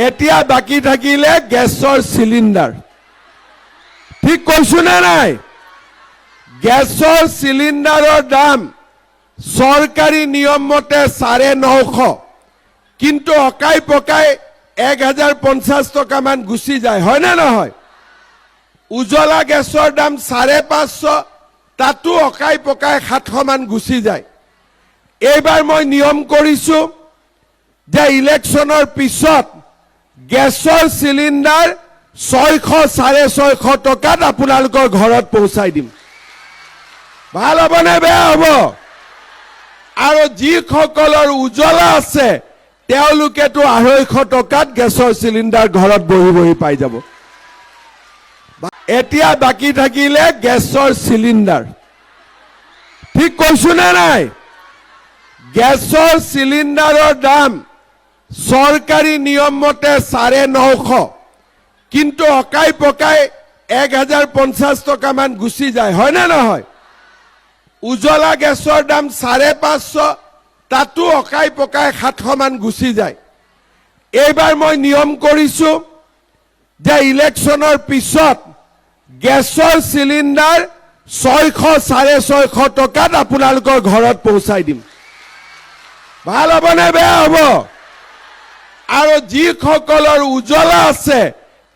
এতিয়া বাকি থাকিলে গেছৰ সিলিন্ডাৰ ঠিক কৈছো না নাই গেছৰ সিলিন্ডাৰৰ দাম সরকারি নিয়ম মতে 950 কিন্তু অকাই পকাই 1050 টাকা মান গুছি যায় হয় না নহয় উজলা গেছৰ দাম 550 তাতো অকাই পকাই 700 মান গুছি যায় এইবাৰ মই নিয়ম কৰিছো যে ইলেকশনৰ পিছত গেছৰ সিলিন্ডাৰ 600 650 টকাত আপোনালোকৰ ঘৰত পৌঁছাই দিম ভাল হ'ব নে বেয়া হ'ব আৰু যিসকলৰ উজলা আছে তেওঁলোকেতো 250 টকাত গেছৰ সিলিন্ডাৰ ঘৰত বহি বহি পাই যাব এতিয়া বাকি থাকিলে গেছৰ সিলিন্ডাৰ ঠিক কৈছো না নাই গেছৰ সিলিন্ডাৰৰ দাম সরকারি নিয়ম মতে 950 কিন্তু অকাই পকাই 1050 টাকা মান গুছি যায় হয় না নহয় উজলা গেছৰ দাম 550 তাতো অকাই পকাই 700 মান গুছি যায় এইবাৰ মই নিয়ম কৰিছো যে ইলেকশনৰ পিছত গেছৰ সিলিন্ডাৰ 600 650 টকাত আপোনালোকৰ ঘৰত পৌঁছাই দিম ভাল হ'ব নে বেয়া হ'ব আৰু যিসকলৰ উজলা আছে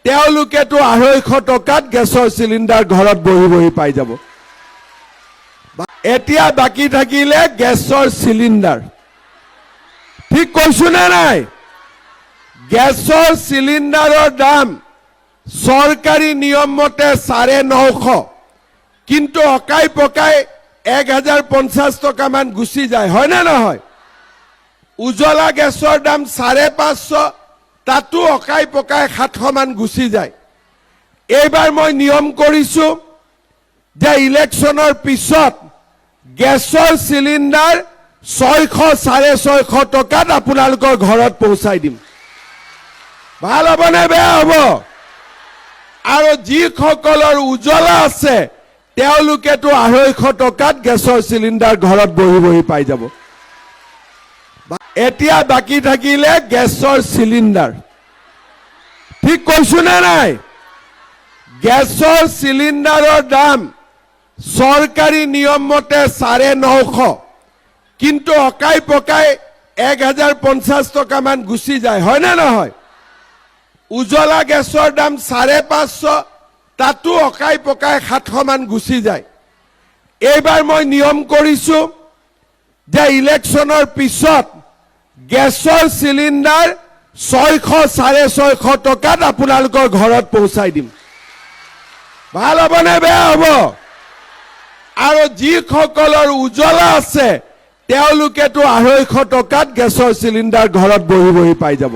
তেওঁলোকেতো 250 টকাত গেছৰ সিলিন্ডাৰ ঘৰত বহি বহি পাই যাব এতিয়া বাকি থাকিলে গেছৰ সিলিন্ডাৰ ঠিক কৈছো না নাই গেছৰ সিলিন্ডাৰৰ দাম সরকারি নিয়ম মতে 950 কিন্তু অকাই পকাই 1050 টাকা মান গুছি যায় হয় না নহয় উজলা গেছৰ দাম 550 তাতো অকাই পকাই 700 মান গুছি যায় এইবাৰ মই নিয়ম কৰিছো যে ইলেকশনৰ পিছত গেছৰ সিলিন্ডাৰ 600 650 টকাত আপোনালোকৰ ঘৰত পৌঁছাই দিম ভাল হ'ব নে বেয়া হ'ব আৰু যিসকলৰ উজলা আছে তেওঁলোকেতো 250 টকাত গেছৰ সিলিন্ডাৰ ঘৰত বহি বহি পাই যাব এতিয়া বাকি থাকিলে গেছৰ সিলিন্ডাৰ ঠিক কৈছো না নাই গেছৰ সিলিন্ডাৰৰ দাম সরকারি নিয়ম মতে 950 কিন্তু অকাই পকাই 1050 টাকা মান গুছি যায় হয় না নহয় উজলা গেছৰ দাম 550 তাতো অকাই পকাই 700 মান গুছি যায় এইবাৰ মই নিয়ম কৰিছো যে ইলেকশনৰ পিছত গেছৰ সিলিন্ডাৰ 600 650 টকাত আপোনালোকৰ ঘৰত পৌঁছাই দিম ভাল হ'ব নে বেয়া হ'ব আৰু যিসকলৰ উজলা আছে তেওঁলোকেতো 250 টকাত গেছৰ সিলিন্ডাৰ ঘৰত বহি বহি পাই যাব